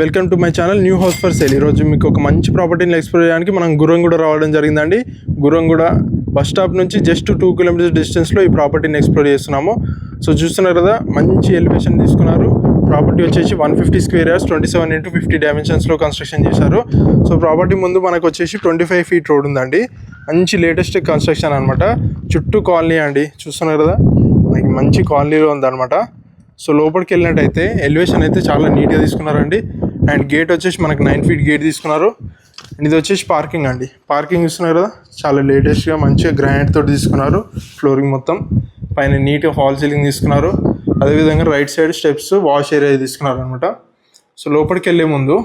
Welcome to my channel new house for sale. ఈరోజు మీకు ఒక మంచి ప్రాపర్టీని ఎక్స్ప్లోర్ చేయడానికి మనం గుర్రంగూడ రావడం జరిగిందండి. గుర్రంగూడ బస్ స్టాప్ నుంచి జస్ట్ 2 కిలోమీటర్స్ డిస్టెన్స్లో ఈ ప్రాపర్టీని ఎక్స్ప్లోర్ చేస్తున్నాము. సో చూస్తున్నారు కదా, మంచి ఎలివేషన్ తీసుకున్నారు. ప్రాపర్టీ వచ్చేసి 150 స్క్వేర్ యార్డ్స్ 27x50 డైమెన్షన్స్లో కన్స్ట్రక్షన్ చేశారు. సో ప్రాపర్టీ ముందు మనకు వచ్చేసి 25 ఫీట్ రోడ్ ఉందండి. మంచి లేటెస్ట్ కన్స్ట్రక్షన్ అనమాట. చుట్టూ కాలనీ అండి, చూస్తున్నారు కదా, మనకి మంచి కాలనీలో ఉందన్నమాట. సో లోపలికి వెళ్ళినట్టయితే ఎలివేషన్ అయితే చాలా నీట్గా తీసుకున్నారండి. అండ్ గేట్ వచ్చేసి మనకు 9 ఫీట్ గేట్ తీసుకున్నారు. అండ్ ఇది వచ్చేసి పార్కింగ్ అండి. పార్కింగ్ చూస్తున్నారు కదా, చాలా లేటెస్ట్గా మంచిగా గ్రానైట్ తోటి తీసుకున్నారు. ఫ్లోరింగ్ మొత్తం పైన నీట్గా ఫాల్ సీలింగ్ తీసుకున్నారు. అదేవిధంగా right side steps wash area తీసుకున్నారు అనమాట. సో లోపలికి వెళ్ళే ముందు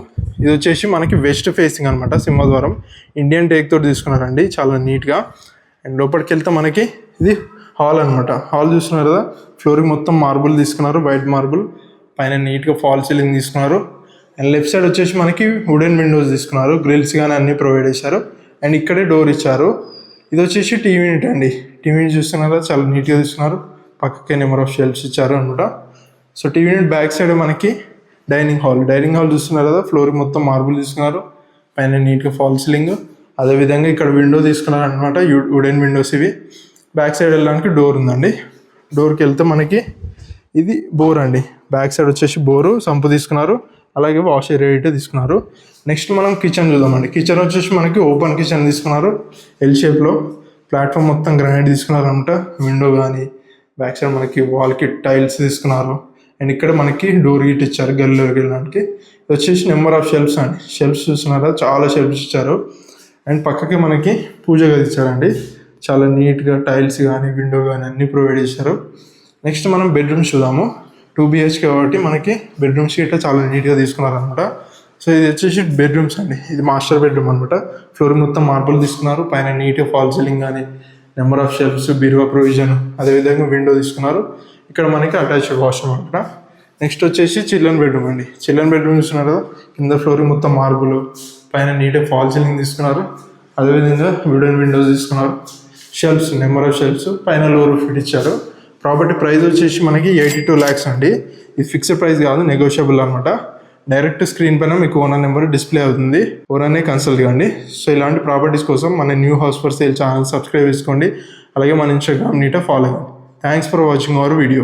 ఇది వచ్చేసి మనకి వెస్ట్ ఫేసింగ్ అనమాట, సింహద్వారం. ఇండియన్ టేక్ తోటి తీసుకున్నారండి, చాలా నీట్గా. అండ్ లోపలికి వెళ్తే మనకి ఇది హాల్ అనమాట. హాల్ చూస్తున్నారు కదా, ఫ్లోరింగ్ మొత్తం మార్బుల్ తీసుకున్నారు, వైట్ మార్బుల్. పైన నీట్గా ఫాల్ సీలింగ్ తీసుకున్నారు. అండ్ లెఫ్ట్ సైడ్ వచ్చేసి మనకి వుడెన్ విండోస్ తీసుకున్నారు, గ్రిల్స్ కానీ అన్నీ ప్రొవైడ్ చేశారు. అండ్ ఇక్కడే డోర్ ఇచ్చారు. ఇది వచ్చేసి టీవీ యూనిట్ అండి. టీవీ యూనిట్ చూస్తున్నారు కదా, చాలా నీట్గా తీసుకున్నారు. పక్కకే నెంబర్ ఆఫ్ షెల్ఫ్స్ ఇచ్చారు అనమాట. So TV unit back side మనకి డైనింగ్ హాల్ చూస్తున్నారు కదా, ఫ్లోరింగ్ మొత్తం మార్బుల్ తీసుకున్నారు. పైన నీట్గా ఫాల్ సీలింగ్. అదేవిధంగా ఇక్కడ విండో తీసుకున్నారు అనమాట, వుడెన్ విండోస్ ఇవి. బ్యాక్ సైడ్ వెళ్ళడానికి డోర్ ఉందండి. డోర్కి వెళ్తే మనకి ఇది బోర్ అండి. బ్యాక్ సైడ్ వచ్చేసి బోరు, సంపు తీసుకున్నారు. అలాగే వాష్ ఏరియా తీసుకున్నారు. నెక్స్ట్ మనం కిచెన్ చూద్దామండి. కిచెన్ వచ్చేసి మనకి ఓపెన్ కిచెన్ తీసుకున్నారు, ఎల్ షేప్లో. ప్లాట్ఫామ్ మొత్తం గ్రానైట్ తీసుకున్నారు అనమాట. విండో కానీ బ్యాక్ సైడ్ మనకి వాల్కి టైల్స్ తీసుకున్నారు. అండ్ ఇక్కడ మనకి డోర్ గిట్ ఇచ్చారు గల్లీలోకి వెళ్ళడానికి. ఇది వచ్చేసి నెంబర్ ఆఫ్ షెల్ఫ్స్ అండి. షెల్ఫ్స్ చూస్తున్నారా, చాలా షెల్ఫ్స్ ఇచ్చారు. అండ్ పక్కకి మనకి పూజ గది ఇచ్చారండి. చాలా నీట్గా టైల్స్ కానీ విండో కానీ అన్నీ ప్రొవైడ్ చేశారు. నెక్స్ట్ మనం బెడ్రూమ్స్ చూద్దాము. 2 BHK కాబట్టి మనకి బెడ్రూమ్స్ ఇట్లా చాలా నీట్గా తీసుకున్నారు అనమాట. సో ఇది వచ్చేసి బెడ్రూమ్స్ అండి. ఇది మాస్టర్ బెడ్రూమ్ అనమాట. ఫ్లోరింగ్ మొత్తం మార్బుల్ తీసుకున్నారు. పైన నీట్గా ఫాల్ సీలింగ్ కానీ నెంబర్ ఆఫ్ షెల్ఫ్స్, బీరువా ప్రొవిజన్, అదేవిధంగా విండో తీసుకున్నారు. ఇక్కడ మనకి అటాచ్డ్ వాష్రూమ్ అనమాట. నెక్స్ట్ వచ్చేసి చిల్డ్రన్ బెడ్రూమ్ అండి. చిల్డ్రన్ బెడ్రూమ్ చూస్తున్నారు కదా, కింద ఫ్లోరింగ్ మొత్తం మార్బుల్, పైన నీట్గా ఫాల్ సీలింగ్ తీసుకున్నారు. అదేవిధంగా వుడెన్ విండోస్ తీసుకున్నారు. షెల్ఫ్స్, నెంబర్ ఆఫ్ షెల్ఫ్స్, పైన లో రూఫ్ ఇచ్చారు. ప్రాపర్టీ ప్రైస్ వచ్చేసి మనకి 82 lakhs అండి. ఇది ఫిక్స్డ్ ప్రైస్ కాదు, నెగోషియబుల్ అనమాట. డైరెక్ట్ స్క్రీన్ పైన మీకు ఓనర్ నెంబర్ డిస్ప్లే అవుతుంది, ఓనర్నే కన్సల్ట్ కండి. సో ఇలాంటి ప్రాపర్టీస్ కోసం మన new house for sale channel subscribe చేసుకోండి. అలాగే మన ఇన్స్టాగ్రామ్ నీట్గా ఫాలో అవ్వండి. Thanks for watching our video.